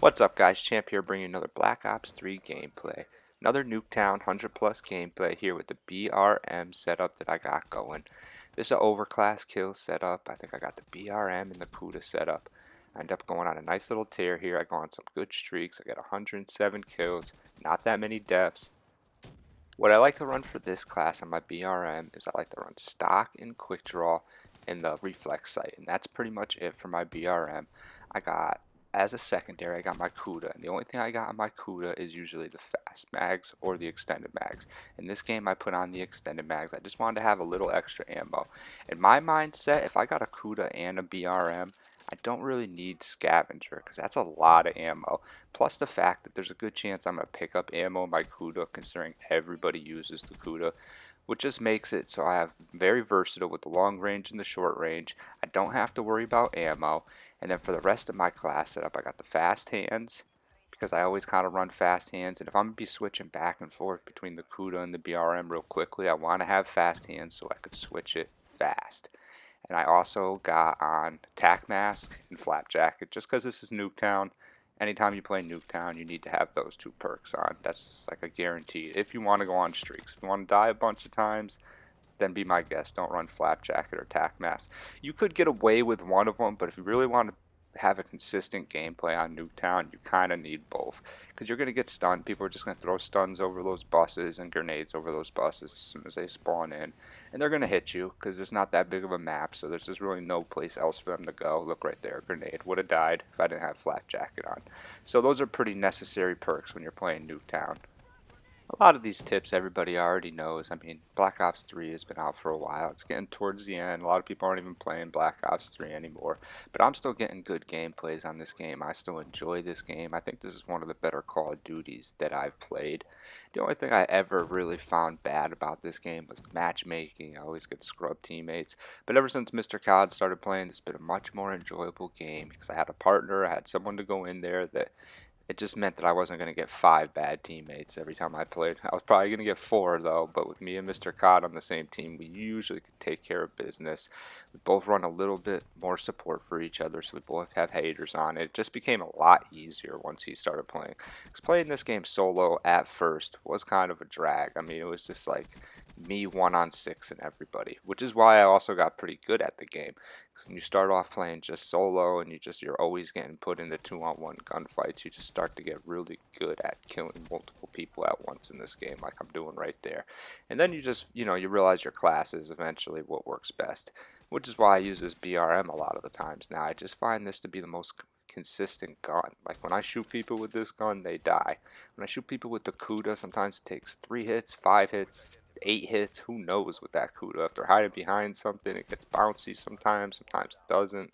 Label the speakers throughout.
Speaker 1: What's up guys, Champ here bringing another Black Ops 3 gameplay. Another Nuketown 100 plus gameplay here with the BRM setup that I got going. This is an overclass kill setup. I think I got the BRM and the kuda setup. I end up going on a nice little tear here. I go on some good streaks. I get 107 kills, not that many deaths. What I like to run for this class on my BRM is I like to run stock and quick draw in the reflex sight, and that's pretty much it for my BRM. I got, as a secondary, I got my kuda, and the only thing I got on my kuda is usually the fast mags or the extended mags. In this game I put on the extended mags. I just wanted to have a little extra ammo. In my mindset, if I got a kuda and a BRM, I don't really need scavenger because that's a lot of ammo. Plus the fact that there's a good chance I'm going to pick up ammo in my kuda considering everybody uses the kuda, which just makes it so I have very versatile with the long range and the short range. I don't have to worry about ammo. And then for the rest of my class setup, I got the fast hands because I always kind of run fast hands. And if I'm going to be switching back and forth between the kuda and the BRM real quickly, I want to have fast hands so I could switch it fast. And I also got on Tac Mask and Flap Jacket just because this is Nuketown. Anytime you play Nuketown, you need to have those two perks on. That's just like a guarantee. If you want to go on streaks, if you want to die a bunch of times, then be my guest. Don't run Flap Jacket or Tac Mask. You could get away with one of them, but if you really want to have a consistent gameplay on Nuketown, you kind of need both. Because you're going to get stunned. People are just going to throw stuns over those buses and grenades over those buses as soon as they spawn in. And they're going to hit you because there's not that big of a map, so there's just really no place else for them to go. Look right there, grenade. Would have died if I didn't have Flap Jacket on. So those are pretty necessary perks when you're playing Nuketown. A lot of these tips everybody already knows. I mean, Black Ops 3 has been out for a while. It's getting towards the end. A lot of people aren't even playing Black Ops 3 anymore. But I'm still getting good gameplays on this game. I still enjoy this game. I think this is one of the better Call of Duties that I've played. The only thing I ever really found bad about this game was the matchmaking. I always get scrub teammates. But ever since Mr. COD started playing, it's been a much more enjoyable game because I had a partner. I had someone to go in there that it just meant that I wasn't going to get 5 bad teammates every time I played. I was probably going to get 4 though, but with me and Mr. Cod on the same team, we usually could take care of business. We both run a little bit more support for each other, so we both have haters on it. It just became a lot easier once he started playing. Because playing this game solo at first was kind of a drag. I mean, it was just like me 1-on-6 and everybody, which is why I also got pretty good at the game. Because when you start off playing just solo and you're always getting put into 2-on-1 gunfights, you just start to get really good at killing multiple people at once in this game, like I'm doing right there. And then you just, you realize your class is eventually what works best, which is why I use this BRM a lot of the times now. I just find this to be the most consistent gun. Like when I shoot people with this gun, they die. When I shoot people with the kuda, sometimes it takes 3 hits, 5 hits, 8 hits. Who knows with that kuda? If they're hiding behind something, it gets bouncy sometimes it doesn't.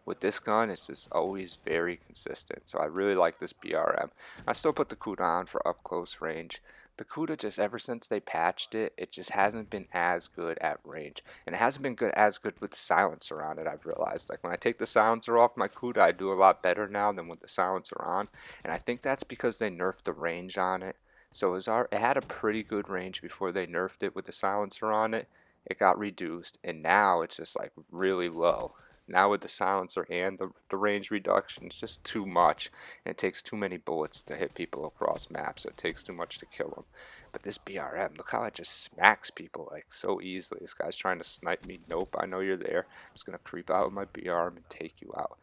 Speaker 1: With this gun, it's just always very consistent. So I really like this BRM. I still put the kuda on for up close range. The kuda, just ever since they patched it, it just hasn't been as good at range. And it hasn't been as good with the silencer on it, I've realized. Like when I take the silencer off my kuda, I do a lot better now than with the silencer on. And I think that's because they nerfed the range on it. So it had a pretty good range before they nerfed it with the silencer on it. It got reduced, and now it's just like really low. Now with the silencer and the range reduction, it's just too much, and it takes too many bullets to hit people across maps. It takes too much to kill them. But this BRM, look how it just smacks people like so easily. This guy's trying to snipe me. Nope, I know you're there. I'm just gonna creep out with my BRM and take you out.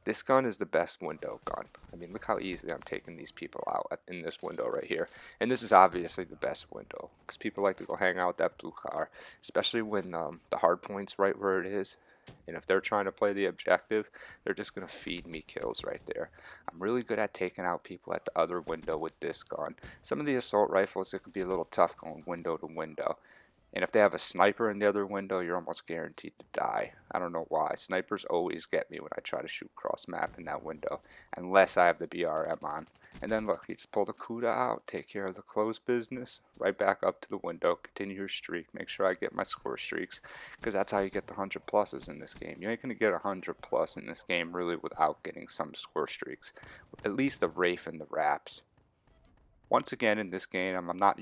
Speaker 1: This gun is the best window gun. I mean, look how easily I'm taking these people out in this window right here. And this is obviously the best window because people like to go hang out with that blue car, especially when the hard point's right where it is. And if they're trying to play the objective, they're just going to feed me kills right there. I'm really good at taking out people at the other window with this gun. Some of the assault rifles, it could be a little tough going window to window. And if they have a sniper in the other window, you're almost guaranteed to die. I don't know why. Snipers always get me when I try to shoot cross map in that window, unless I have the BRM on. And then look, you just pull the kuda out, take care of the closed business, right back up to the window, continue your streak, make sure I get my score streaks, because that's how you get the 100 pluses in this game. You ain't going to get 100 plus in this game really without getting some score streaks, at least the Wraith and the Raps. Once again, in this game, I'm not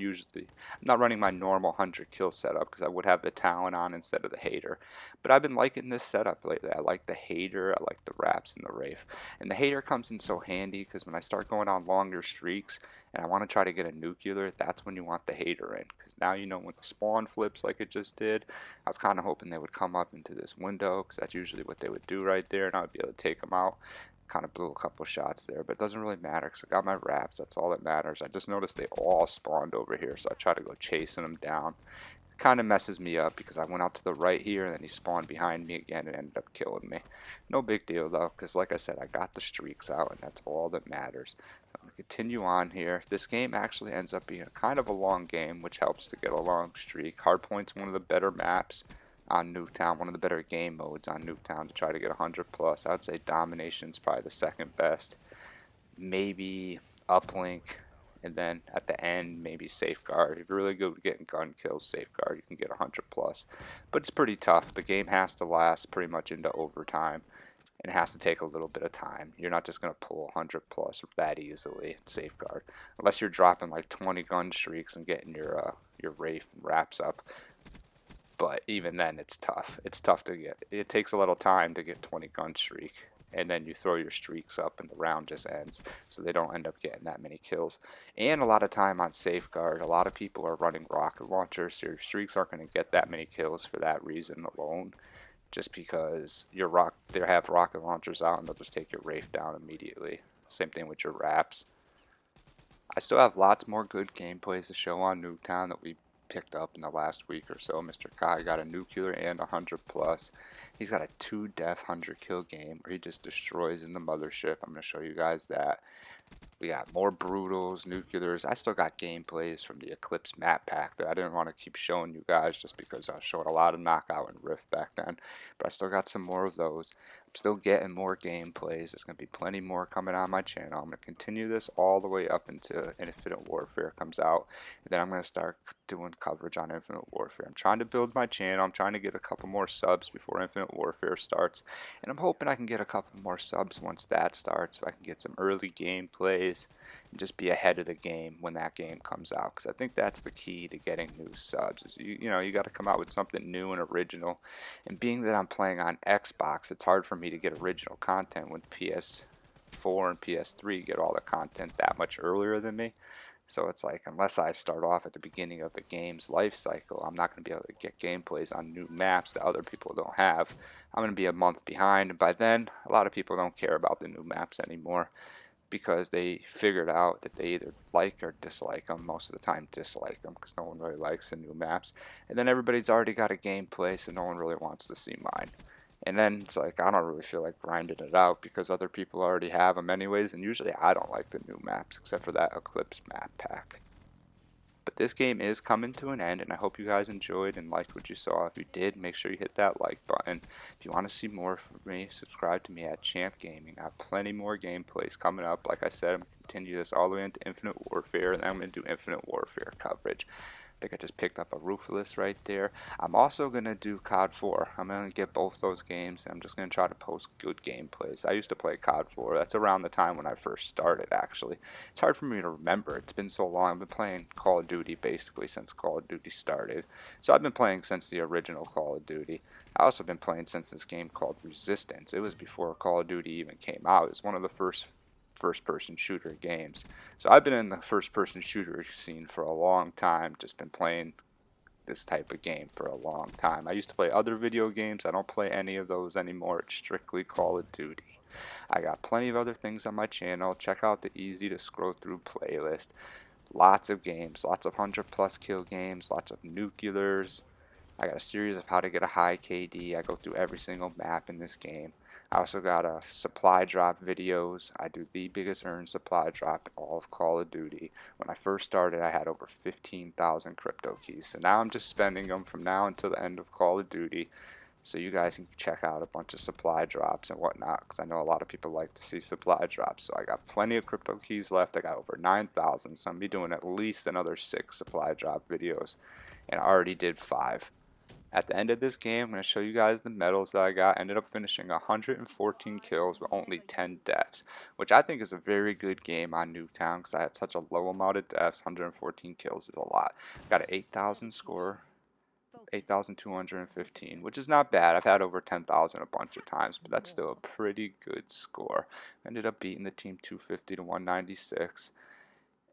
Speaker 1: running my normal 100 kill setup because I would have the Talon on instead of the Hater. But I've been liking this setup lately. I like the Hater, I like the Wraps, and the Wraith. And the Hater comes in so handy because when I start going on longer streaks and I want to try to get a nuclear, that's when you want the Hater in. Because now you know when the spawn flips like it just did. I was kind of hoping they would come up into this window because that's usually what they would do right there, and I would be able to take them out. Kind of blew a couple shots there, but it doesn't really matter because I got my Wraps. That's all that matters. I just noticed they all spawned over here, so I try to go chasing them down. It kind of messes me up because I went out to the right here and then he spawned behind me again and ended up killing me. No big deal though, because like I said, I got the streaks out and that's all that matters. So I'm going to continue on here. This game actually ends up being kind of a long game, which helps to get a long streak. Hardpoint's one of the better maps on Nuketown, one of the better game modes on Nuketown to try to get 100 plus. I would say Domination's probably the second best. Maybe Uplink, and then at the end, maybe Safeguard. If you're really good at getting gun kills, Safeguard, you can get 100 plus. But it's pretty tough. The game has to last pretty much into overtime, and it has to take a little bit of time. You're not just going to pull 100 plus that easily in Safeguard. Unless you're dropping like 20 gun streaks and getting your Wraith and Wraps up. But even then, it's tough. It's tough to get. It takes a little time to get 20 gun streak. And then you throw your streaks up and the round just ends. So they don't end up getting that many kills. And a lot of time on Safeguard, a lot of people are running rocket launchers. So your streaks aren't going to get that many kills for that reason alone. Just because they have rocket launchers out and they'll just take your Wraith down immediately. Same thing with your Wraps. I still have lots more good gameplays to show on Nuketown that we picked up in the last week or so. Mr. Kai got a nuclear and 100 plus. He's got a 2-death 100 kill game where he just destroys in the mothership. I'm going to show you guys that. We got more brutals, nuclears. I still got gameplays from the Eclipse map pack that I didn't want to keep showing you guys just because I was showing a lot of knockout and rift back then. But I still got some more of those. I'm still getting more gameplays. There's going to be plenty more coming on my channel. I'm going to continue this all the way up until Infinite Warfare comes out. And then I'm going to start doing coverage on Infinite Warfare. I'm trying to build my channel. I'm trying to get a couple more subs before Infinite Warfare starts. And I'm hoping I can get a couple more subs once that starts. So I can get some early gameplays and just be ahead of the game when that game comes out, because I think that's the key to getting new subs is you know you got to come out with something new and original. And being that I'm playing on Xbox, it's hard for me to get original content when PS4 and PS3 get all the content that much earlier than me. So it's like, unless I start off at the beginning of the game's life cycle, I'm not going to be able to get gameplays on new maps that other people don't have. I'm going to be a month behind, and by then a lot of people don't care about the new maps anymore, because they figured out that they either like or dislike them. Most of the time dislike them because no one really likes the new maps. And then everybody's already got a gameplay, so no one really wants to see mine. And then it's like, I don't really feel like grinding it out because other people already have them anyways, and usually I don't like the new maps except for that Eclipse map pack. But this game is coming to an end, and I hope you guys enjoyed and liked what you saw. If you did, make sure you hit that like button. If you want to see more from me, subscribe to me at Champ Gaming. I have plenty more gameplays coming up. Like I said, I'm going to continue this all the way into Infinite Warfare, and then I'm going to do Infinite Warfare coverage. I think I just picked up a Ruthless right there. I'm also going to do COD 4. I'm going to get both those games, and I'm just going to try to post good gameplays. I used to play COD 4. That's around the time when I first started, actually. It's hard for me to remember. It's been so long. I've been playing Call of Duty basically since Call of Duty started. So I've been playing since the original Call of Duty. I also been playing since this game called Resistance. It was before Call of Duty even came out. It was one of the first-person shooter games. So I've been in the first-person shooter scene for a long time, just been playing this type of game for a long time. I used to play other video games. I don't play any of those anymore. It's strictly Call of Duty. I got plenty of other things on my channel. Check out the easy to scroll through playlist. Lots of games, lots of 100 plus kill games, lots of nuclears. I got a series of how to get a high KD. I go through every single map in this game. I also got a supply drop videos. I do the biggest earned supply drop in all of Call of Duty. When I first started, I had over 15,000 crypto keys. So now I'm just spending them from now until the end of Call of Duty, so you guys can check out a bunch of supply drops and whatnot, because I know a lot of people like to see supply drops. So I got plenty of crypto keys left. I got over 9,000, so I'm going to be doing at least another 6 supply drop videos, and I already did 5. At the end of this game, I'm going to show you guys the medals that I got. Ended up finishing 114 kills with only 10 deaths, which I think is a very good game on Nuketown because I had such a low amount of deaths. 114 kills is a lot. Got an 8,000 score, 8,215, which is not bad. I've had over 10,000 a bunch of times, but that's still a pretty good score. Ended up beating the team 250 to 196.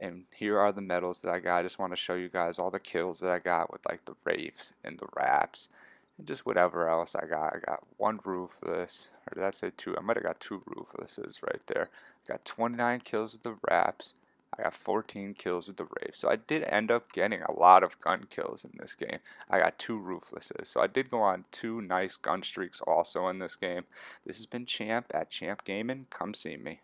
Speaker 1: And here are the medals that I got. I just want to show you guys all the kills that I got with like the Wraiths and the Raps and just whatever else I got. I got one Ruthless, or did I say two? I might have got two Ruthlesses right there. I got 29 kills with the Raps. I got 14 kills with the Wraiths. So I did end up getting a lot of gun kills in this game. I got two Ruthlesses. So I did go on two nice gun streaks also in this game. This has been Champ at Champ Gaming. Come see me.